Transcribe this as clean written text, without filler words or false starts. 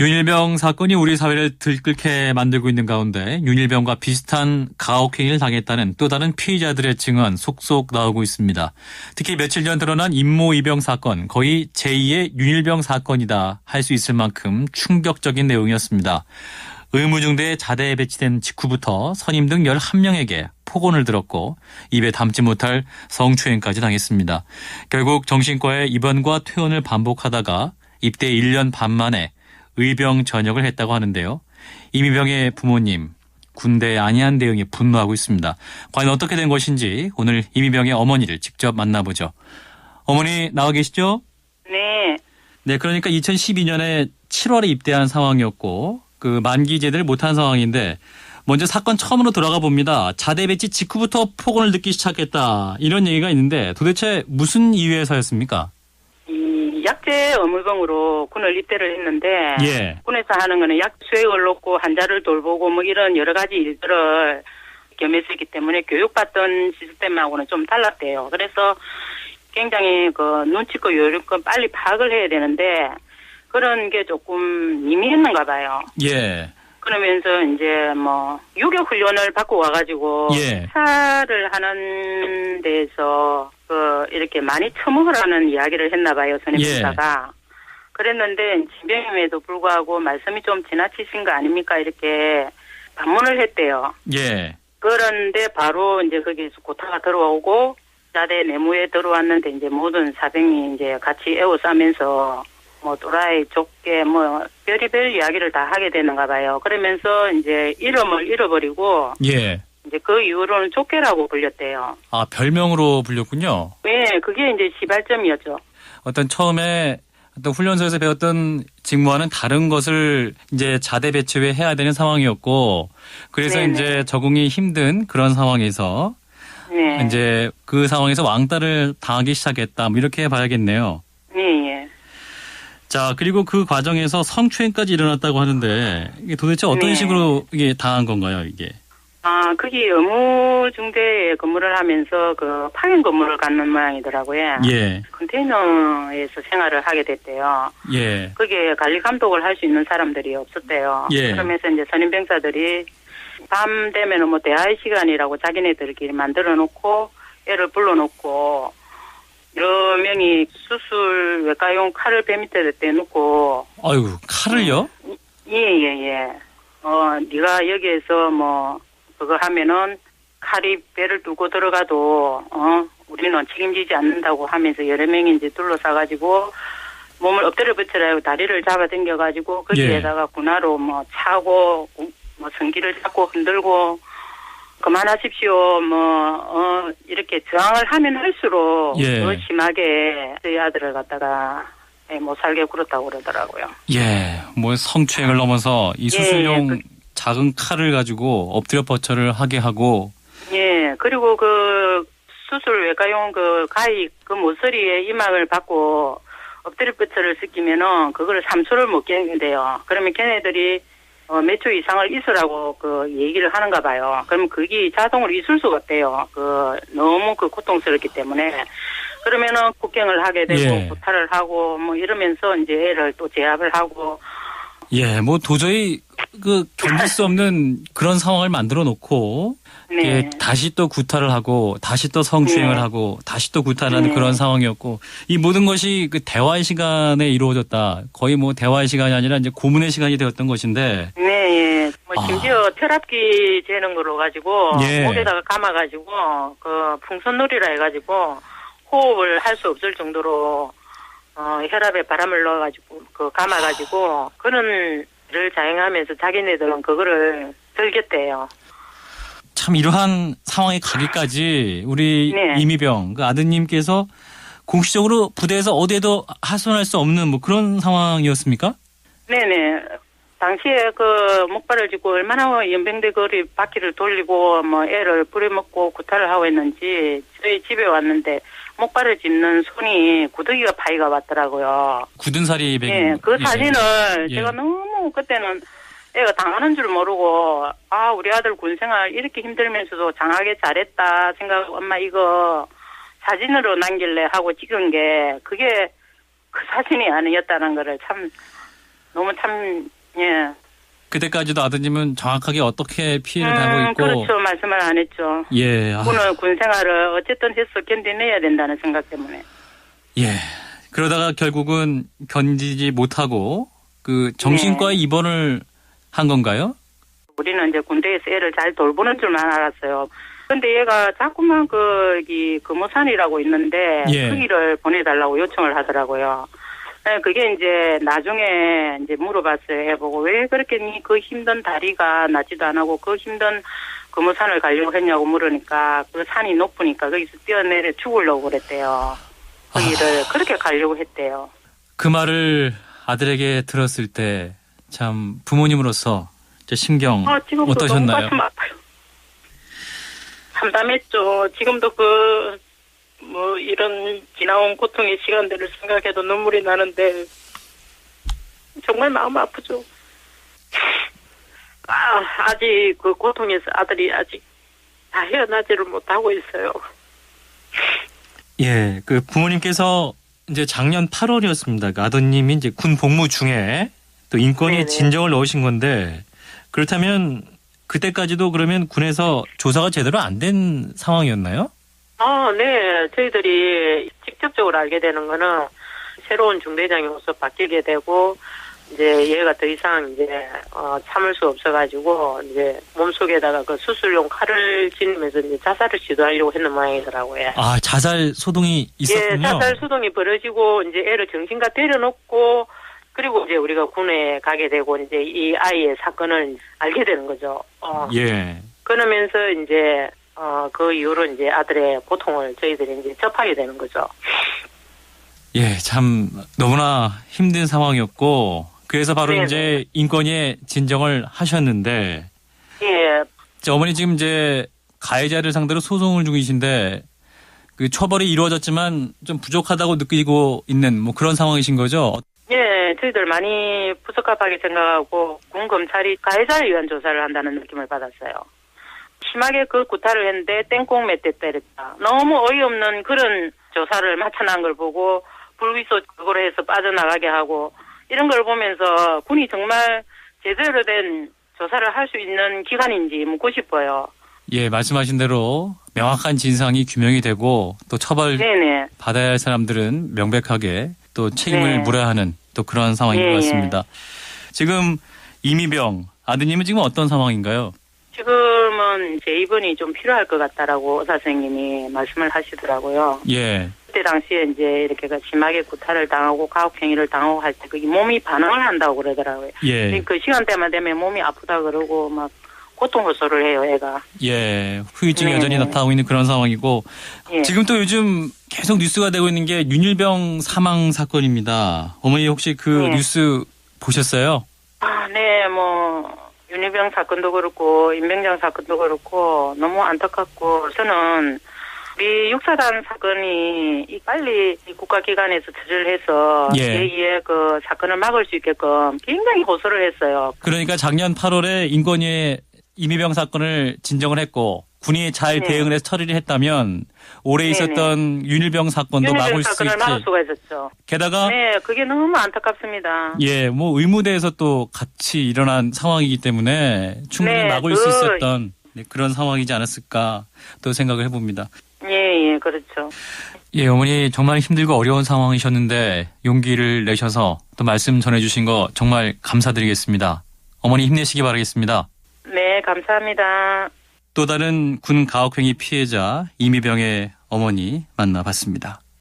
윤일병 사건이 우리 사회를 들끓게 만들고 있는 가운데 윤일병과 비슷한 가혹행위를 당했다는 또 다른 피의자들의 증언 속속 나오고 있습니다. 특히 며칠 전 드러난 임모이병 사건, 거의 제2의 윤일병 사건이다 할 수 있을 만큼 충격적인 내용이었습니다. 의무중대에 자대에 배치된 직후부터 선임 등 11명에게 폭언을 들었고 입에 담지 못할 성추행까지 당했습니다. 결국 정신과에 입원과 퇴원을 반복하다가 입대 1년 반 만에 의병 전역을 했다고 하는데요. 임의병의 부모님, 군대에 안이한 대응에 분노하고 있습니다. 과연 어떻게 된 것인지 오늘 임의병의 어머니를 직접 만나보죠. 어머니 나와 계시죠? 네. 네, 그러니까 2012년에 7월에 입대한 상황이었고 그 만기 제대를 못한 상황인데 먼저 사건 처음으로 들어가 봅니다. 자대 배치 직후부터 폭언을 듣기 시작했다. 이런 얘기가 있는데 도대체 무슨 이유에서였습니까? 약제 의무병으로 군을 입대를 했는데 예. 군에서 하는 거는 약 수액을 놓고 환자를 돌보고 뭐 이런 여러 가지 일들을 겸했었기 때문에 교육받던 시스템하고는 좀 달랐대요. 그래서 굉장히 그 눈치껏 요령껏 빨리 파악을 해야 되는데 그런 게 조금 미미했는가 봐요. 예. 그러면서 이제 뭐 유격 훈련을 받고 와가지고 예. 차를 하는 데서 그 이렇게 많이 처먹으라는 이야기를 했나 봐요, 선임병사가. 예. 그랬는데 진병임에도 불구하고 말씀이 좀 지나치신 거 아닙니까? 이렇게 반문을 했대요. 예. 그런데 바로 이제 거기에서 고타가 들어오고 자대 내무에 들어왔는데 이제 모든 사병이 이제 같이 에워싸면서 뭐 또라이 좁게 뭐 별의별 이야기를 다 하게 되는가 봐요. 그러면서 이제 이름을 잃어버리고 예. 이제 그 이후로는 족개라고 불렸대요. 아, 별명으로 불렸군요. 네, 그게 이제 시발점이었죠. 어떤 처음에 어떤 훈련소에서 배웠던 직무와는 다른 것을 이제 자대 배치 후에 해야 되는 상황이었고 그래서 네네. 이제 적응이 힘든 그런 상황에서 네. 이제 그 상황에서 왕따를 당하기 시작했다. 뭐 이렇게 봐야겠네요. 네. 자, 그리고 그 과정에서 성추행까지 일어났다고 하는데 이게 도대체 어떤 네. 식으로 이게 당한 건가요, 이게? 아, 거기 의무중대에 근무를 하면서 그 파견 근무를 갖는 모양이더라고요. 예. 컨테이너에서 생활을 하게 됐대요. 예. 거기에 관리 감독을 할 수 있는 사람들이 없었대요. 예. 그러면서 이제 선임병사들이 밤 되면은 뭐 대화의 시간이라고 자기네들끼리 만들어 놓고 애를 불러놓고 여러 명이 수술 외과용 칼을 배 밑에 대놓고. 아이고, 칼을요? 예. 네가 여기에서 뭐 그거 하면은 칼이 배를 뚫고 들어가도 우리는 책임지지 않는다고 하면서 여러 명이 이제 둘러싸가지고 몸을 엎드려 붙이라고 다리를 잡아당겨가지고 거기에다가 군화로 뭐 차고 뭐 성기를 잡고 흔들고 그만하십시오. 이렇게 저항을 하면 할수록 더 심하게 저희 아들을 갖다가 못 살게 굴었다고 그러더라고요. 예, 뭐 성추행을 넘어서 이 수술용 작은 칼을 가지고 엎드려 버쳐를 하게 하고. 예, 그리고 그 수술 외과용 그 가위 그 모서리에 이막을 받고 엎드려 버쳐를 시키면은 그거를 3초를 못 깨는데요. 그러면 걔네들이 몇 초 이상을 있으라고 그 얘기를 하는가 봐요. 그러면 그게 자동으로 있을 수가 없대요. 너무 고통스럽기 때문에. 그러면은 폭행을 하게 되고 구타를 하고 뭐 이러면서 이제 애를 또 제압을 하고. 예, 뭐 도저히 견딜 수 없는 그런 상황을 만들어 놓고 예, 다시 또 구타를 하고 다시 또 성추행을 하고 다시 또 구타를 하는 그런 상황이었고 이 모든 것이 그 대화의 시간에 이루어졌다. 거의 뭐 대화의 시간이 아니라 이제 고문의 시간이 되었던 것인데. 네. 뭐 심지어 혈압기 재는 걸로 가지고 목에다가 감아가지고 그 풍선놀이라 해가지고 호흡을 할 수 없을 정도로 혈압에 바람을 넣어가지고 감아가지고 그런 일을 자행하면서 자기네들은 그거를 즐겼대요. 참 이러한 상황에 가기까지 우리 임의병 그 아드님께서 공식적으로 부대에서 어디에도 하소연할 수 없는 뭐 그런 상황이었습니까? 네네. 당시에 그 목발을 짚고 얼마나 연병대 거리 바퀴를 돌리고 뭐 애를 부려먹고 구타를 하고 했는지 저희 집에 왔는데 목발을 짚는 손이 구더기가 파이가 왔더라고요. 굳은 살이 예, 그 사진을 제가 너무 그때는 애가 당하는 줄 모르고 우리 아들 군생활 이렇게 힘들면서도 장하게 잘했다 생각하고 엄마 이거 사진으로 남길래 하고 찍은 게 그게 그 사진이 아니었다는 거를 참 너무 참, 예. 그때까지도 아드님은 정확하게 어떻게 피해를 당하고 있고. 그렇죠. 말씀을 안 했죠. 예. 군은 군 생활을 어쨌든 해서 견뎌내야 된다는 생각 때문에. 예. 그러다가 결국은 견디지 못하고 그 정신과에 입원을 한 건가요? 우리는 이제 군대에서 애를 잘 돌보는 줄만 알았어요. 근데 얘가 자꾸만 이 금호산이라고 있는데 예. 거기를 보내달라고 요청을 하더라고요. 네, 그게 이제 나중에 이제 물어봤어요. 해보고 왜 그렇게 그 힘든 다리가 낫지도 안 하고 그 힘든 금호산을 가려고 했냐고 물으니까 그 산이 높으니까 거기서 뛰어내려 죽으려고 그랬대요. 거기를 그렇게 가려고 했대요. 그 말을 아들에게 들었을 때 참 부모님으로서 심경 지금도 어떠셨나요? 너무 가슴 아파요. 참담했죠. 지금도 이런 지나온 고통의 시간들을 생각해도 눈물이 나는데, 정말 마음 아프죠. 아직 그 고통에서 아들이 아직 다 헤어나지를 못하고 있어요. 예, 그 부모님께서 이제 작년 8월이었습니다. 그 아드님이 이제 군 복무 중에 또 인권위 네네. 진정을 넣으신 건데 그렇다면 그때까지도 그러면 군에서 조사가 제대로 안 된 상황이었나요? 네. 저희들이 직접적으로 알게 되는 거는 새로운 중대장이 와서 바뀌게 되고, 이제 얘가 더 이상 이제, 참을 수 없어가지고, 이제 몸속에다가 그 수술용 칼을 지니면서 이제 자살을 시도하려고 했는 모양이더라고요. 아, 자살 소동이 있었군요. 예, 자살 소동이 벌어지고, 이제 애를 정신과 때려놓고, 그리고 이제 우리가 군에 가게 되고, 이제 이 아이의 사건을 알게 되는 거죠. 예. 그러면서 이제, 그 이후로 이제 아들의 고통을 저희들이 이제 접하게 되는 거죠. 예, 참 너무나 힘든 상황이었고 그래서 바로 네네. 이제 인권위에 진정을 하셨는데 예, 어머니 지금 이제 가해자를 상대로 소송을 중이신데 그 처벌이 이루어졌지만 좀 부족하다고 느끼고 있는 뭐 그런 상황이신 거죠? 예, 저희들 많이 부적합하게 생각하고 군 검찰이 가해자를 위한 조사를 한다는 느낌을 받았어요. 심하게 그 구타를 했는데 땡꽁 몇 대 때렸다. 너무 어이없는 그런 조사를 마쳐난 걸 보고 불기소 그거로 해서 빠져나가게 하고 이런 걸 보면서 군이 정말 제대로 된 조사를 할 수 있는 기관인지 묻고 싶어요. 예, 말씀하신 대로 명확한 진상이 규명이 되고 또 처벌 네네. 받아야 할 사람들은 명백하게 또 책임을 네. 물어야 하는 또 그런 상황인 것 같습니다. 지금 이미병 아드님은 지금 어떤 상황인가요? 지금은 제 입원이 좀 필요할 것 같다라고 의사 선생님이 말씀을 하시더라고요. 예. 그때 당시에 이제 이렇게 심하게 구타를 당하고 가혹행위를 당하고 할 때 그게 몸이 반응을 한다고 그러더라고요. 예. 그 시간대만 되면 몸이 아프다 그러고 막 고통 호소를 해요, 애가. 예. 후유증이 네. 여전히 나타나고 있는 그런 상황이고 예. 지금 또 요즘 계속 뉴스가 되고 있는 게 윤일병 사망 사건입니다. 어머니 혹시 그 네. 뉴스 보셨어요? 네, 윤희병 사건도 그렇고 임병장 사건도 그렇고 너무 안타깝고 저는 우리 육사단 사건이 빨리 이 국가기관에서 처리를 해서 예. 제2의 그 사건을 막을 수 있게끔 굉장히 호소를 했어요. 그러니까 작년 8월에 인권위에 이미병 사건을 진정을 했고 군이 잘 네. 대응을 해서 처리를 했다면 올해 네네. 있었던 윤일병 사건도 윤희병 막을 수 사건을 막을 있지. 수가 있었죠. 게다가 네, 그게 너무 안타깝습니다. 예, 뭐 의무대에서 또 같이 일어난 상황이기 때문에 충분히 네, 막을 수 있었던 그런 상황이지 않았을까 또 생각을 해봅니다. 예, 그렇죠. 예, 어머니 정말 힘들고 어려운 상황이셨는데 용기를 내셔서 또 말씀 전해주신 거 정말 감사드리겠습니다. 어머니 힘내시기 바라겠습니다. 네, 감사합니다. 또 다른 군 가혹행위 피해자 이미병의 어머니 만나봤습니다.